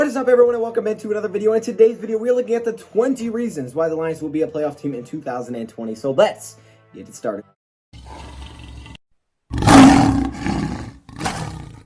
What is up, everyone, and welcome into another video. In today's video, we're looking at the 20 reasons why the Lions will be a playoff team in 2020. So let's get it started.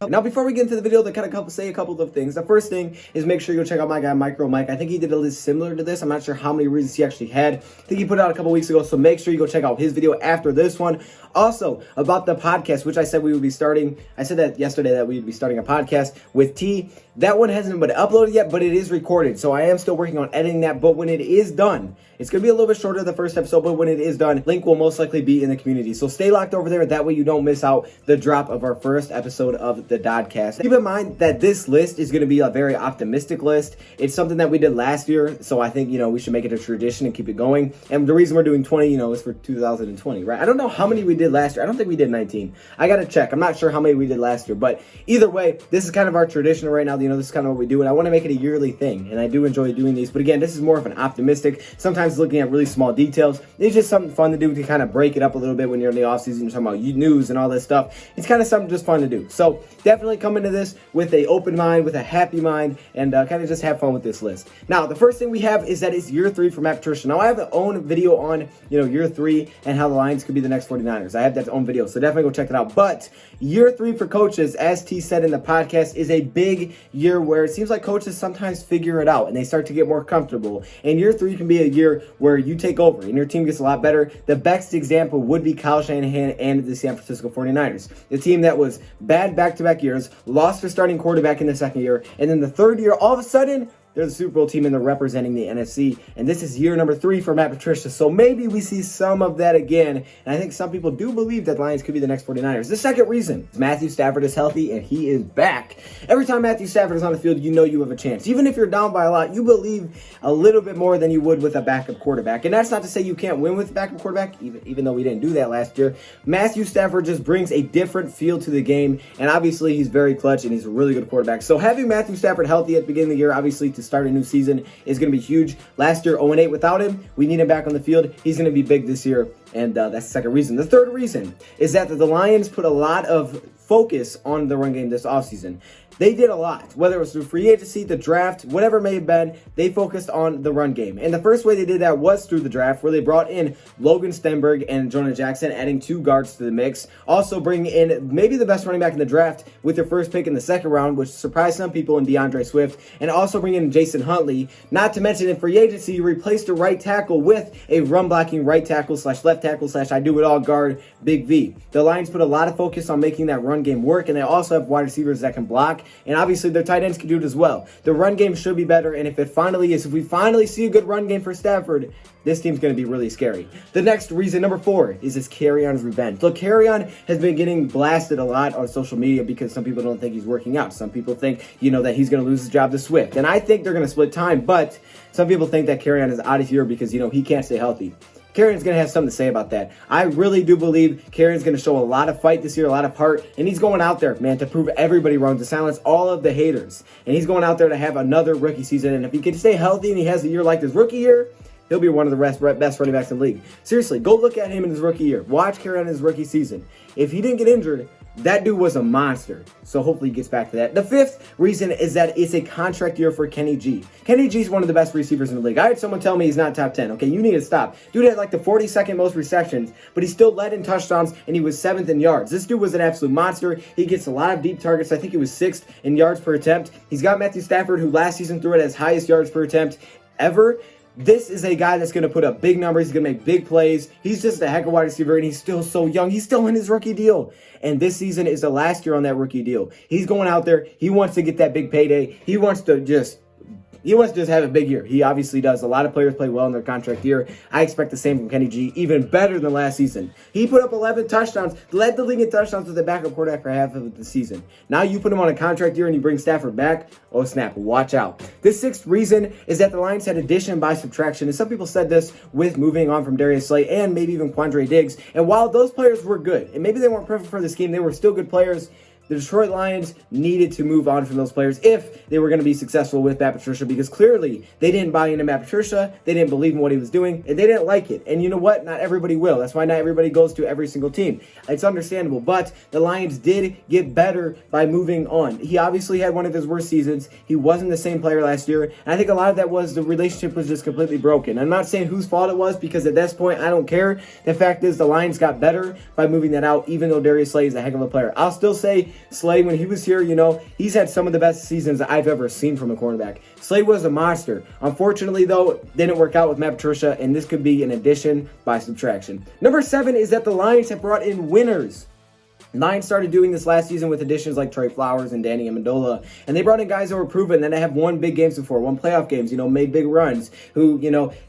Now, before we get into the video, to kind of say a couple of things. The first thing is make sure you go check out my guy, Micro Mike. I think he did a list similar to this. I'm not sure how many reasons he actually had. I think he put it out a couple weeks ago, so make sure you go check out his video after this one. Also, about the podcast, which I said we would be starting. I said that yesterday that we would be starting a podcast with T. That one hasn't been uploaded yet, but it is recorded. So I am still working on editing that. But when it is done, it's going to be a little bit shorter the first episode, but when it is done, link will most likely be in the community. So stay locked over there. That way you don't miss out the drop of our first episode of the Dodcast. Keep in mind that this list is going to be a very optimistic list. It's something that we did last year. So I think, we should make it a tradition and keep it going. And the reason we're doing 20, is for 2020, right? I don't know how many we did last year. I don't think we did 19. I got to check. I'm not sure how many we did last year, but either way, this is kind of our tradition right now. This is kind of what we do. And I want to make it a yearly thing. And I do enjoy doing these. But again, this is more of an optimistic, sometimes looking at really small details. It's just something fun to do to kind of break it up a little bit when you're in the off season. You're talking about news and all this stuff. It's kind of something just fun to do. So definitely come into this with an open mind, with a happy mind, and kind of just have fun with this list. Now, the first thing we have is that it's year 3 for Matt Patricia. Now, I have my own video on, year 3 and how the Lions could be the next 49ers. I have that own video, so definitely go check it out. But year 3 for coaches, as T said in the podcast, is a big year where it seems like coaches sometimes figure it out and they start to get more comfortable. And year 3 can be a year where you take over and your team gets a lot better. The best example would be Kyle Shanahan and the San Francisco 49ers. The team that was bad back-to-back years, lost their starting quarterback in the second year, and then the third year, all of a sudden, they're the Super Bowl team and they're representing the NFC. And this is year number 3 for Matt Patricia. So maybe we see some of that again. And I think some people do believe that the Lions could be the next 49ers. The second reason, Matthew Stafford is healthy and he is back. Every time Matthew Stafford is on the field, you know you have a chance. Even if you're down by a lot, you believe a little bit more than you would with a backup quarterback. And that's not to say you can't win with a backup quarterback, even though we didn't do that last year. Matthew Stafford just brings a different feel to the game. And obviously, he's very clutch and he's a really good quarterback. So having Matthew Stafford healthy at the beginning of the year, obviously, to start a new season is going to be huge. Last year, 0-8 without him. We need him back on the field. He's going to be big this year, and that's the second reason. The third reason is that the Lions put a lot of focus on the run game this offseason. They did a lot, whether it was through free agency, the draft, whatever it may have been, they focused on the run game. And the first way they did that was through the draft, where they brought in Logan Stenberg and Jonah Jackson, adding 2 guards to the mix. Also bringing in maybe the best running back in the draft with their first pick in the second round, which surprised some people in DeAndre Swift. And also bringing in Jason Huntley. Not to mention in free agency, you replaced a right tackle with a run-blocking right tackle / left tackle / I-do-it-all guard, Big V. The Lions put a lot of focus on making that run game work, and they also have wide receivers that can block. And obviously, their tight ends can do it as well. The run game should be better, and if we finally see a good run game for Stafford, this team's going to be really scary. The next reason, number 4, is this Kerryon's revenge. Look, Kerryon has been getting blasted a lot on social media because some people don't think he's working out. Some people think, that he's going to lose his job to Swift. And I think they're going to split time, but some people think that Kerryon is out of here because, he can't stay healthy. Kerryon's going to have something to say about that. I really do believe Kerryon's going to show a lot of fight this year, a lot of heart, and he's going out there, man, to prove everybody wrong, to silence all of the haters. And he's going out there to have another rookie season, and if he can stay healthy and he has a year like his rookie year, he'll be one of the best running backs in the league. Seriously, go look at him in his rookie year. Watch Kerryon in his rookie season. If he didn't get injured, that dude was a monster. So hopefully he gets back to that. The 5th reason is that it's a contract year for Kenny G. Kenny G is one of the best receivers in the league. I had someone tell me he's not top 10. Okay, you need to stop. Dude had like the 42nd most receptions, but he still led in touchdowns and he was 7th in yards. This dude was an absolute monster. He gets a lot of deep targets. I think he was 6th in yards per attempt. He's got Matthew Stafford, who last season threw it as highest yards per attempt ever. This is a guy that's going to put up big numbers. He's going to make big plays. He's just a heck of a wide receiver, and he's still so young. He's still in his rookie deal. And this season is the last year on that rookie deal. He's going out there. He wants to get that big payday. He wants to just have a big year. He obviously does. A lot of players play well in their contract year. I expect the same from Kenny G, even better than last season. He put up 11 touchdowns, led the league in touchdowns with the backup quarterback for half of the season. Now you put him on a contract year and you bring Stafford back. Oh, snap. Watch out. The 6th reason is that the Lions had addition by subtraction. And some people said this with moving on from Darius Slay and maybe even Quandre Diggs. And while those players were good, and maybe they weren't perfect for the scheme, they were still good players. the Detroit Lions needed to move on from those players if they were going to be successful with Matt Patricia, because clearly they didn't buy into Matt Patricia, they didn't believe in what he was doing, and they didn't like it. And you know what? Not everybody will. That's why not everybody goes to every single team. It's understandable, but the Lions did get better by moving on. He obviously had one of his worst seasons. He wasn't the same player last year, and I think a lot of that was the relationship was just completely broken. I'm not saying whose fault it was, because at this point, I don't care. The fact is the Lions got better by moving that out, even though Darius Slay is a heck of a player. I'll still say Slay, when he was here, he's had some of the best seasons I've ever seen from a cornerback. Slay was a monster. Unfortunately, though, didn't work out with Matt Patricia, and this could be an addition by subtraction. Number 7 is that the Lions have brought in winners. Lions started doing this last season with additions like Trey Flowers and Danny Amendola, and they brought in guys that were proven, and they have won big games before, won playoff games, made big runs, who,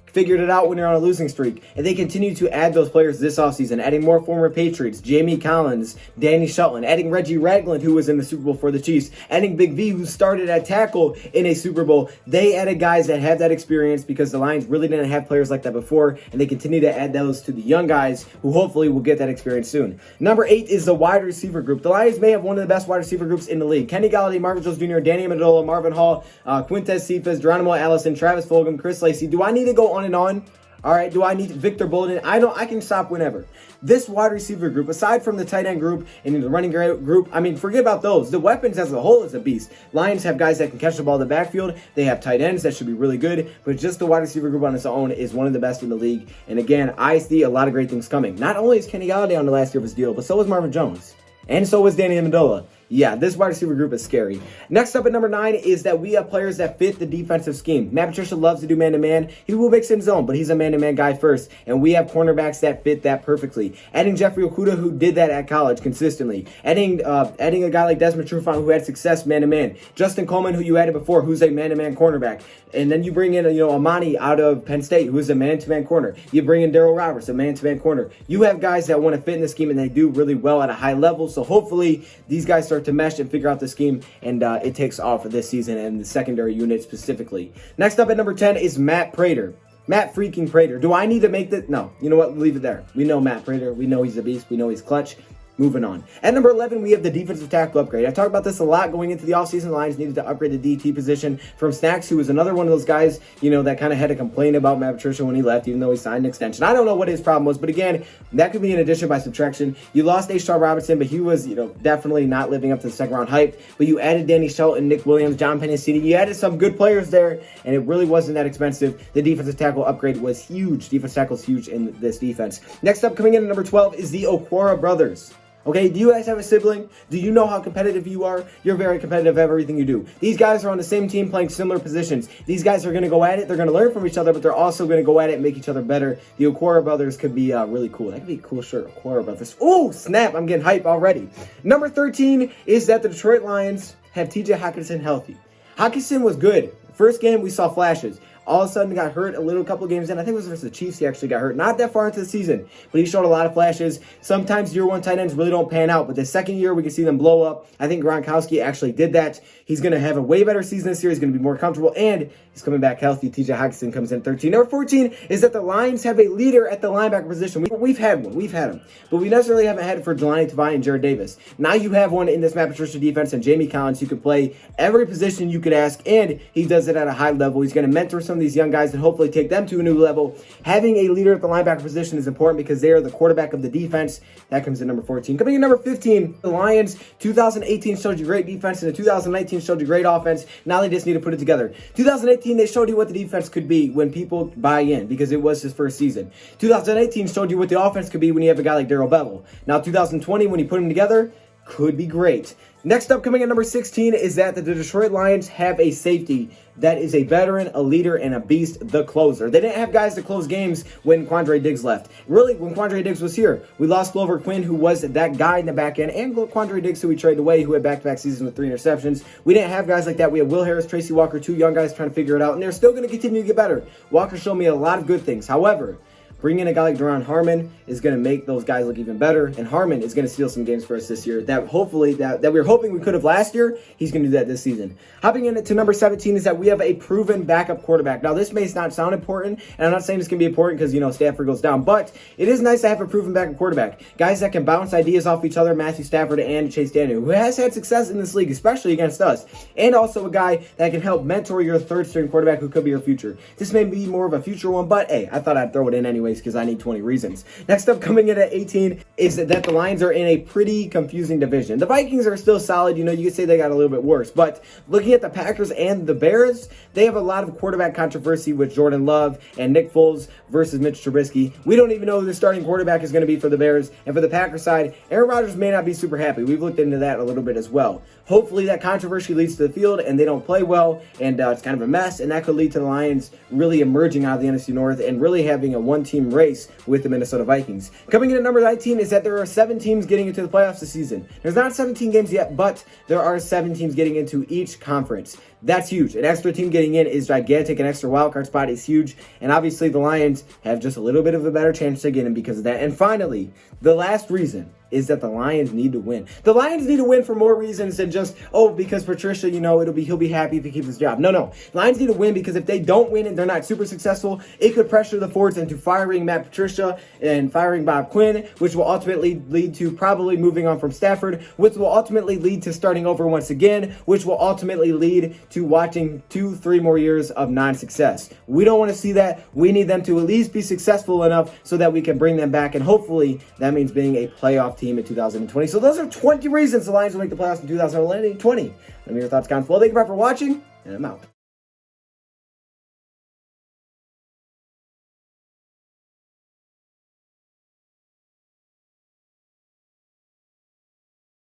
figured it out when you're on a losing streak. And they continue to add those players this offseason, adding more former Patriots, Jamie Collins, Danny Shelton, adding Reggie Ragland, who was in the Super Bowl for the Chiefs, adding Big V, who started at tackle in a Super Bowl. They added guys that have that experience because the Lions really didn't have players like that before, and they continue to add those to the young guys who hopefully will get that experience soon. Number 8 is the wide receiver group. The Lions may have one of the best wide receiver groups in the league. Kenny Golladay, Marvin Jones Jr., Danny Amendola, Marvin Hall, Quintez Cephas, Geronimo Allison, Travis Fulgham, Chris Lacey. Do I need to go on and on? All right, do I need Victor Bolden? I can stop whenever. This wide receiver group, aside from the tight end group and the running group, forget about those. The weapons as a whole is a beast. Lions have guys that can catch the ball in the backfield. They have tight ends that should be really good, but just the wide receiver group on its own is one of the best in the league. And again, I see a lot of great things coming. Not only is Kenny Golladay on the last year of his deal, but so is Marvin Jones. And so is Danny Amendola. Yeah, this wide receiver group is scary. Next up at number 9 is that we have players that fit the defensive scheme. Matt Patricia loves to do man-to-man. He will mix in zone, but he's a man-to-man guy first. And we have cornerbacks that fit that perfectly. Adding Jeffrey Okudah, who did that at college consistently. Adding a guy like Desmond Trufant, who had success man-to-man. Justin Coleman, who you added before, who's a man-to-man cornerback. And then you bring in, Amani out of Penn State, who is a man-to-man corner. You bring in Darryl Roberts, a man-to-man corner. You have guys that want to fit in the scheme, and they do really well at a high level. So hopefully these guys start to mesh and figure out the scheme, and it takes off for this season and the secondary unit specifically. Next up at number 10 is Matt Prater. Matt freaking Prater. Do I need to make that? No. You know what? Leave it there. We know Matt Prater. We know he's a beast. We know he's clutch. Moving on. At number 11, we have the defensive tackle upgrade. I talked about this a lot going into the offseason. The Lions needed to upgrade the DT position from Snacks, who was another one of those guys, that kind of had to complain about Matt Patricia when he left, even though he signed an extension. I don't know what his problem was, but again, that could be an addition by subtraction. You lost A-Star Robinson, but he was, definitely not living up to the second round hype. But you added Danny Shelton, Nick Williams, John Pennicini. You added some good players there, and it really wasn't that expensive. The defensive tackle upgrade was huge. Defensive tackle is huge in this defense. Next up, coming in at number 12, is the Okwara brothers. Okay, do you guys have a sibling? Do you know how competitive you are? You're very competitive at everything you do. These guys are on the same team playing similar positions. These guys are going to go at it. They're going to learn from each other, but they're also going to go at it and make each other better. The Okwara brothers could be really cool. That could be a cool shirt, Okwara brothers. Oh, snap. I'm getting hype already. Number 13 is that the Detroit Lions have TJ Hockenson healthy. Hockenson was good. First game, we saw flashes. All of a sudden got hurt a couple games in. I think it was versus the Chiefs he actually got hurt. Not that far into the season, but he showed a lot of flashes. Sometimes year one tight ends really don't pan out, but the second year we can see them blow up. I think Gronkowski actually did that. He's going to have a way better season this year. He's going to be more comfortable, and he's coming back healthy. TJ Hockenson comes in 13. Number 14 is that the Lions have a leader at the linebacker position. We've had one. We've had him. But we necessarily haven't had it for Jelani Tavai and Jared Davis. Now you have one in this Matt Patricia defense, and Jamie Collins, who can play every position you could ask, and he does it at a high level. He's going to mentor some of these young guys and hopefully take them to a new level. Having a leader at the linebacker position is important because they are the quarterback of the defense. That comes in number 14. Coming in number 15, the Lions, 2018 showed you great defense, and the 2019 showed you great offense. Now they just need to put it together. 2018, they showed you what the defense could be when people buy in because it was his first season. 2018 showed you what the offense could be when you have a guy like Darrell Bevel. Now 2020, when you put them together, could be great. Next up, coming at number 16, is that the Detroit Lions have a safety that is a veteran, a leader, and a beast, the closer. They didn't have guys to close games when Quandre Diggs left. Really, when Quandre Diggs was here, we lost Glover Quinn, who was that guy in the back end, and Quandre Diggs, who we traded away, who had back-to-back seasons with 3 interceptions. We didn't have guys like that. We had Will Harris, Tracy Walker, 2 young guys trying to figure it out, and they're still going to continue to get better. Walker showed me a lot of good things. However, bringing in a guy like Duron Harmon is going to make those guys look even better, and Harmon is going to steal some games for us this year that hopefully that we were hoping we could have last year. He's going to do that this season. Hopping in to number 17 is that we have a proven backup quarterback. Now, this may not sound important, and I'm not saying it's going to be important because, Stafford goes down, but it is nice to have a proven backup quarterback. Guys that can bounce ideas off each other, Matthew Stafford and Chase Daniel, who has had success in this league, especially against us, and also a guy that can help mentor your third-string quarterback who could be your future. This may be more of a future one, but hey, I thought I'd throw it in anyways because I need 20 reasons. Next up, coming in at 18, is that the Lions are in a pretty confusing division. The Vikings are still solid. You could say they got a little bit worse, but looking at the Packers and the Bears, they have a lot of quarterback controversy with Jordan Love and Nick Foles versus Mitch Trubisky. We don't even know who the starting quarterback is going to be for the Bears, and for the Packers side, Aaron Rodgers may not be super happy. We've looked into that a little bit as well. Hopefully that controversy leads to the field and they don't play well, and it's kind of a mess, and that could lead to the Lions really emerging out of the NFC North and really having a one-team race with the Minnesota Vikings. Coming in at number 19 is that there are 7 teams getting into the playoffs this season. There's not 17 games yet, but there are 7 teams getting into each conference. That's huge. An extra team getting in is gigantic. An extra wildcard spot is huge. And obviously the Lions have just a little bit of a better chance to get in because of that. And finally, the last reason is that the Lions need to win. The Lions need to win for more reasons than just, because Patricia, he'll be happy if he keeps his job. No. The Lions need to win because if they don't win and they're not super successful, it could pressure the Fords into firing Matt Patricia and firing Bob Quinn, which will ultimately lead to probably moving on from Stafford, which will ultimately lead to starting over once again, which will ultimately lead to watching 2-3 more years of non-success. We don't want to see that. We need them to at least be successful enough so that we can bring them back, and hopefully that means being a playoff team in 2020. So those are 20 reasons the Lions will make the playoffs in 2020. Let me know your thoughts, comments below. Thank you for watching, and I'm out.